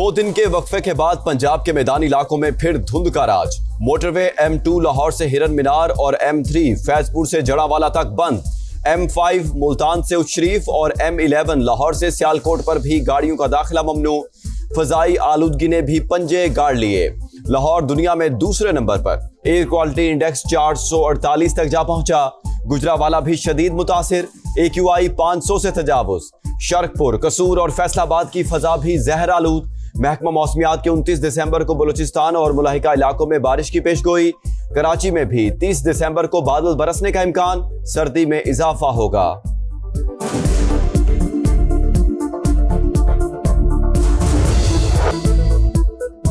2 दिन के वक्फे के बाद पंजाब के मैदानी इलाकों में फिर धुंध का राज। मोटरवे M2 लाहौर से हिरन मीनार और M3 फैजपुर से जड़ावाला तक बंद। M5 मुल्तान से उच्च शरीफ और M11 लाहौर से सियालकोट पर भी गाड़ियों का दाखिला ममनू। फजाई आलूदगी ने भी पंजे गाड़ लिए। लाहौर दुनिया में दूसरे नंबर पर। एयर क्वालिटी इंडेक्स 448 तक जा पहुंचा। गुजरावाला भी शदीद मुतासिर, AQI 500 से तजावुज। शर्कपुर, कसूर और फैसलाबाद की फजा भी जहर आलूद। महकमा मौसमियात के 29 दिसंबर को बलूचिस्तान और मुलाहिका इलाकों में बारिश की पेशगोई। कराची में भी 30 दिसंबर को बादल बरसने का इम्कान, सर्दी में इजाफा होगा।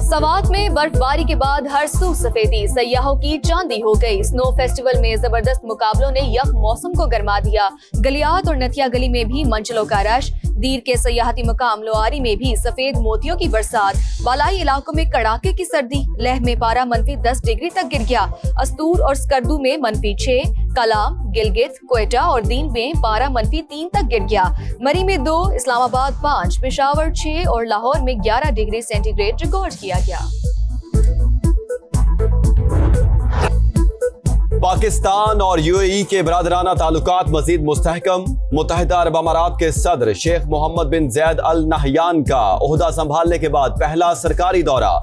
सवात में बर्फबारी के बाद हर सू सफेदी, सयाहों की चांदी हो गई। स्नो फेस्टिवल में जबरदस्त मुकाबलों ने यख मौसम को गर्मा दिया। गलियात और नथिया गली में भी मंचलों का रश। दीर के सयाहती मुकाम लोआरी में भी सफेद मोतियों की बरसात। बालाई इलाकों में कड़ाके की सर्दी। लेह में पारा -10 डिग्री तक गिर गया। अस्तूर और स्कर्दू में -6, कलाम, गिलगित, क्वेटा और दीन में पारा -3 तक गिर गया। मरी में 2, इस्लामाबाद 5, पेशावर 6 और लाहौर में 11 डिग्री सेंटीग्रेड रिकॉर्ड किया गया। पाकिस्तान और UAE के बरादराना ताल्लुकात मजीद मुस्तहकम। मुत्तहिदा अरब अमारात के सदर शेख मोहम्मद बिन जैद अल नहयान का ओहदा संभालने के बाद पहला सरकारी दौरा।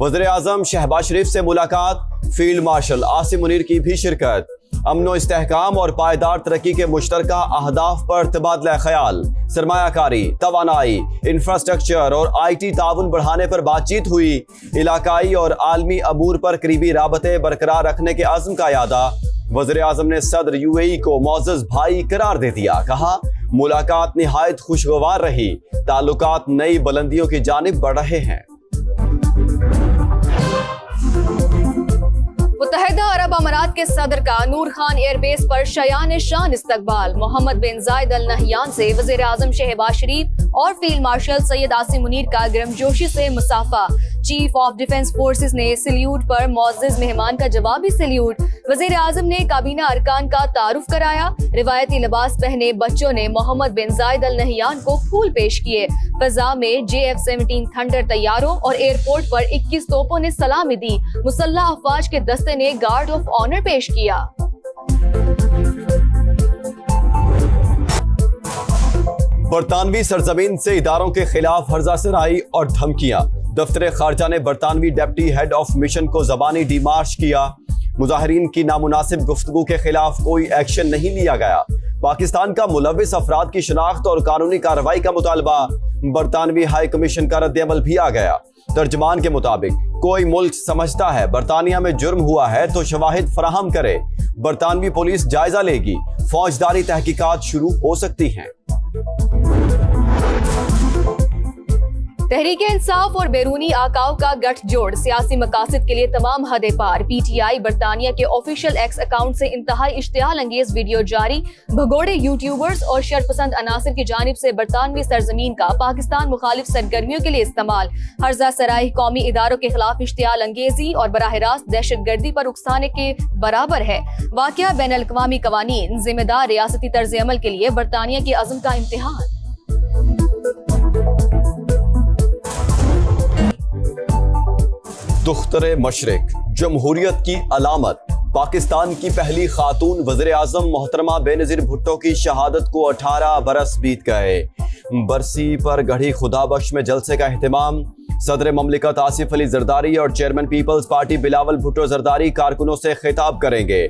वज़ीर आज़म शहबाज शरीफ से मुलाकात। फील्ड मार्शल आसिम मुनीर की भी शिरकत। अमनो इस्तेहकाम और पायदार तरक्की के मुश्तरका अहदाफ पर तबादला ख्याल। सरमायाकारी, तवानाई, इंफ्रास्ट्रक्चर और IT ताउन बढ़ाने पर बातचीत हुई। इलाकाई और आलमी अमूर पर करीबी राबते बरकरार रखने के अज़्म का यादा। वज़ीर आज़म ने सदर UAE को मोअज़्ज़ज़ भाई करार दे दिया। कहा, मुलाकात निहायत खुशगवार रही। ताल्लुकात नई बुलंदियों की जानिब बढ़ रहे हैं। मुत्तहिदा अरब अमारात के सदर का नूर खान एयरबेस पर शयान शान इस्तकबाल। मोहम्मद बिन जायद अल नहयान से वज़ीर आज़म शहबाज शरीफ और फील्ड मार्शल सैयद आसिम मुनीर का गर्मजोशी से मुसाफा। चीफ ऑफ डिफेंस फोर्सेस ने सल्यूट पर मोअज़्ज़ज़ मेहमान का जवाबी सल्यूट। वज़ीर आज़म ने काबीना अरकान का तारुफ कराया। रिवायती लिबास पहने बच्चों ने मोहम्मद बिन जायद अल नहयान को फूल पेश किए। फजा में JF-17 थंडर तैयारों और एयरपोर्ट पर 21 तोपों ने सलामी दी। मुसल्लह अफवाज के दस्ते ने गार्ड ऑफ ऑनर पेश किया। बरतानवी सरजमीन से इदारों के खिलाफ हर्जासराई और धमकियां। दफ्तर खारजा ने बरतानवी डिप्टी हेड ऑफ मिशन को ज़बानी डीमार्च किया। मुजाहिरीन की नामुनासिब गुफ्तगू के खिलाफ कोई एक्शन नहीं लिया गया। पाकिस्तान का मुलव्विस अफराद की शनाख्त और कानूनी कार्रवाई का मुतालबा। बरतानवी हाई कमीशन का रद्द-ए-अमल भी आ गया। तर्जमान के मुताबिक, कोई मुल्क समझता है बरतानिया में जुर्म हुआ है तो शवाहिद फराहम करे। बरतानवी पुलिस जायजा लेगी। फौजदारी तहकीकात शुरू हो सकती हैं। तहरीक इंसाफ और बैरूनी आकाओं का गठजोड़ सियासी मकासद के लिए तमाम हदें पार। PTI बरतानिया के ऑफिशियल एक्स अकाउंट से इंतहाई इश्तियाल अंगेज वीडियो जारी। भगोड़े यूट्यूबर्स और शरपसंद अनासर की जानिब से बरतानवी सरजमीन का पाकिस्तान मुखालिफ सरगर्मियों के लिए इस्तेमाल। हर्जा सराई कौमी इदारों के खिलाफ इश्तियाल अंगेजी और बराह रास्त दहशत गर्दी पर उकसाने के बराबर है। वाक़या बैन अल-अक़वामी कवानीन जिम्मेदार रियासती तर्ज अमल के लिए बरतानिया के अज़्म का इम्तिहान। दुख्तरे मशरिक, जमहूरियत की अलामत। पाकिस्तान की पहली खातून वज़ीर आज़म मोहतरमा बेनज़ीर भुट्टो की शहादत को 18 बरस बीत गए। बरसी पर गढ़ी खुदाबख्श में जलसे का एहतमाम। सदर ममलिकत आसिफ अली जरदारी और chairman peoples party Bilawal Bhutto Zardari कारकुनों से खिताब करेंगे।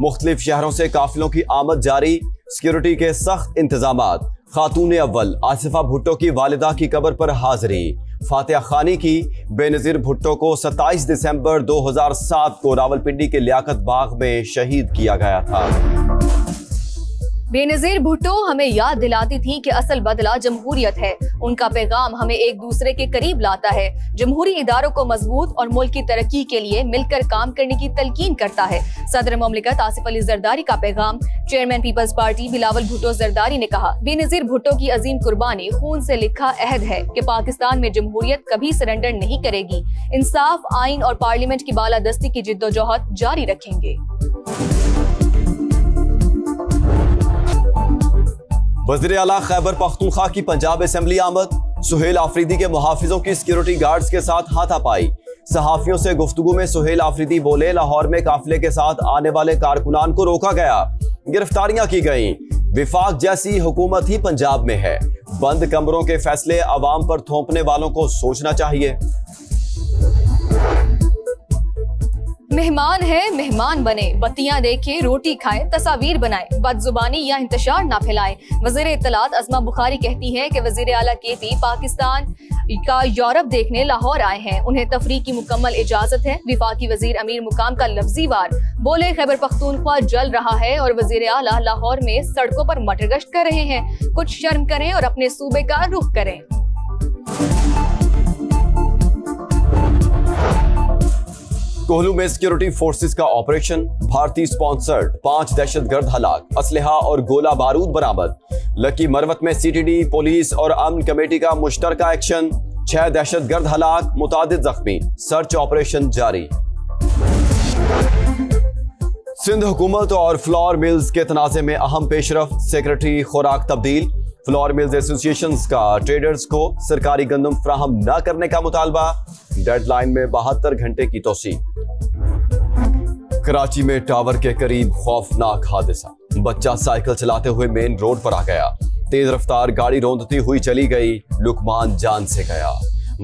मुख्तलिफ शहरों से काफिलों की आमद जारी। सिक्योरिटी के सख्त इंतजामात। खातून अव्वल आसिफा भुट्टो की वालिदा की कब्र पर हाजिरी। फातिहा खानी की। बेनज़ीर भुट्टो को 27 दिसंबर 2007 को रावलपिंडी के लियाकत बाग में शहीद किया गया था। बेनज़ीर भुट्टो हमें याद दिलाती थी कि असल बदला जमहूरियत है। उनका पैगाम हमें एक दूसरे के करीब लाता है। जमहूरी इदारों को मजबूत और मुल्क की तरक्की के लिए मिलकर काम करने की तलकीन करता है। सदर ममलिकत आसिफ अली जरदारी का पैगाम। Chairman peoples party Bilawal Bhutto Zardari ने कहा, बेनज़ीर भुट्टो की अजीम कुर्बानी खून से लिखा अहद है कि पाकिस्तान में जमहूरियत कभी सरेंडर नहीं करेगी। इंसाफ, आइन और पार्लियामेंट की बालादस्ती की जिद्दोजहद जारी रखेंगे। वज़ीर आला खैबर पख्तूनख्वा की पंजाब असेंबली आमद। सुहेल आफरीदी के मुहाफिजों की सिक्योरिटी गार्ड्स के साथ हाथापाई। सहाफियों से गुफ्तगू में सुहेल आफरीदी बोले, लाहौर में काफिले के साथ आने वाले कारकुनान को रोका गया, गिरफ्तारियां की गईं। विफाक जैसी हुकूमत ही पंजाब में है। बंद कमरों के फैसले अवाम पर थोपने वालों को सोचना चाहिए। मेहमान है मेहमान बने, बत्तियां देखे रोटी खाए, तस्वीर बनाए, बदजुबानी या इंतशार ना फैलाए। वज़ीर इत्तलात अज़मा बुखारी कहती हैं कि वज़ीर आला केपी पाकिस्तान का यूरोप देखने लाहौर आए हैं, उन्हें तफरीक की मुकम्मल इजाजत है। विफाकी वजीर अमीर मुकाम का लफ्जी वार बोले, खैबर पख्तूनख्वा जल रहा है और वज़ीर आला लाहौर में सड़कों पर मटर गश्त कर रहे हैं। कुछ शर्म करें और अपने सूबे का रुख करें। कोहलू में सिक्योरिटी फोर्सेस का ऑपरेशन, भारतीय स्पॉन्सर्ड 5 दहशतगर्द हलाक, असलहा और गोला बारूद बरामद। लकी मरवत में सीटीडी, पुलिस और अमन कमेटी का मुश्तरका एक्शन, 6 दहशतगर्द हलाक, मुतादिद जख्मी, सर्च ऑपरेशन जारी। सिंध हुकूमत और फ्लोर मिल्स के तनाज़े में अहम पेशरफ्त, सेक्रेटरी खुराक तब्दील। फ्लोर मिल्स एसोसिएशन का ट्रेडर्स को सरकारी गंदम फ्राहम न करने का मुतालबा, डेडलाइन में 72 घंटे की तोसी। कराची में टावर के करीब खौफनाक हादसा, बच्चा साइकिल चलाते हुए मेन रोड पर आ गया, तेज रफ्तार गाड़ी रौंदती हुई चली गई, लुकमान जान से गया।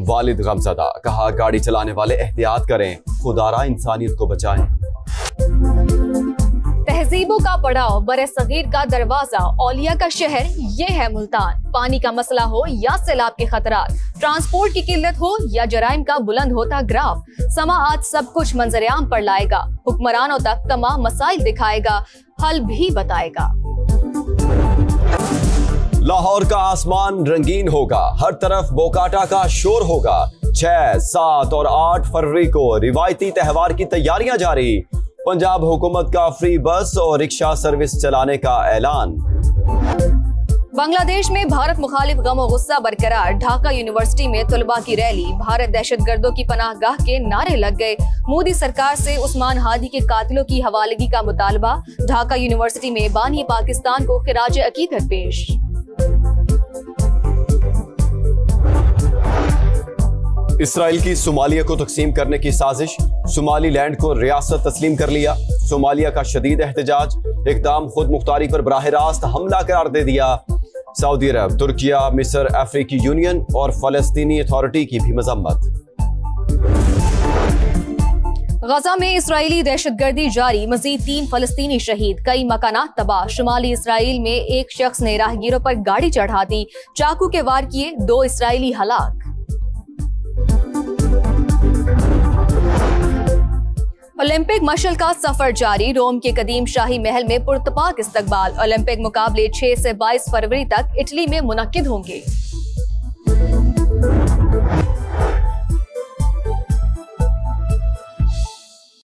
वालिद गमज़दा, कहा गाड़ी चलाने वाले एहतियात करें, खुदारा इंसानियत को बचाएं। तहजीबों का पड़ाव, बरे-सगीर का दरवाजा, औलिया का शहर, ये है मुल्तान। पानी का मसला हो या सैलाब के खतरात, ट्रांसपोर्ट की किल्लत हो या जराइम का बुलंद होता ग्राफ, समा आज सब कुछ मंजर-ए-आम पर लाएगा, हुक्मरानों तक तमाम मसाइल दिखाएगा, हल भी बताएगा। लाहौर का आसमान रंगीन होगा, हर तरफ बोकाटा का शोर होगा। 6, 7 और 8 फरवरी को रिवायती त्योहार की तैयारियां जारी। पंजाब हुकूमत का फ्री बस और रिक्शा सर्विस चलाने का ऐलान। बांग्लादेश में भारत मुखालिफ गम और गुस्सा बरकरार, ढाका यूनिवर्सिटी में तलबा की रैली, भारत दहशतगर्दों की पनाहगाह के नारे लग गए। मोदी सरकार से उस्मान हादी के कातिलों की हवालगी का मुतालबा, ढाका यूनिवर्सिटी में बानी पाकिस्तान को खिराज अकीदत पेश। इसराइल की सोमालिया को तकसीम करने की साजिश, सोमालीलैंड को रियासत तस्लीम कर लिया। सोमालिया का शदीद एहतजाज, इकदाम खुद मुख्तारी पर बराह रास्त हमला करार दे दिया। सऊदी अरब, तुर्किया, मिस्र, अफ्रीकी यूनियन और फलस्तीनी अथॉरिटी की भी मजम्मत। गजा में इसराइली दहशतगर्दी जारी, मजीद 3 फलस्तीनी शहीद, कई मकानात तबाह। शुमाली इसराइल में एक शख्स ने राहगीरों पर गाड़ी चढ़ा दी, चाकू के वार किए, 2 इसराइली हलाक। ओलंपिक मशल का सफर जारी, रोम के कदीम शाही महल में पुरतपाक इस्तकबाल। ओलंपिक मुकाबले 6 से 22 फरवरी तक इटली में मुनक्किद होंगे।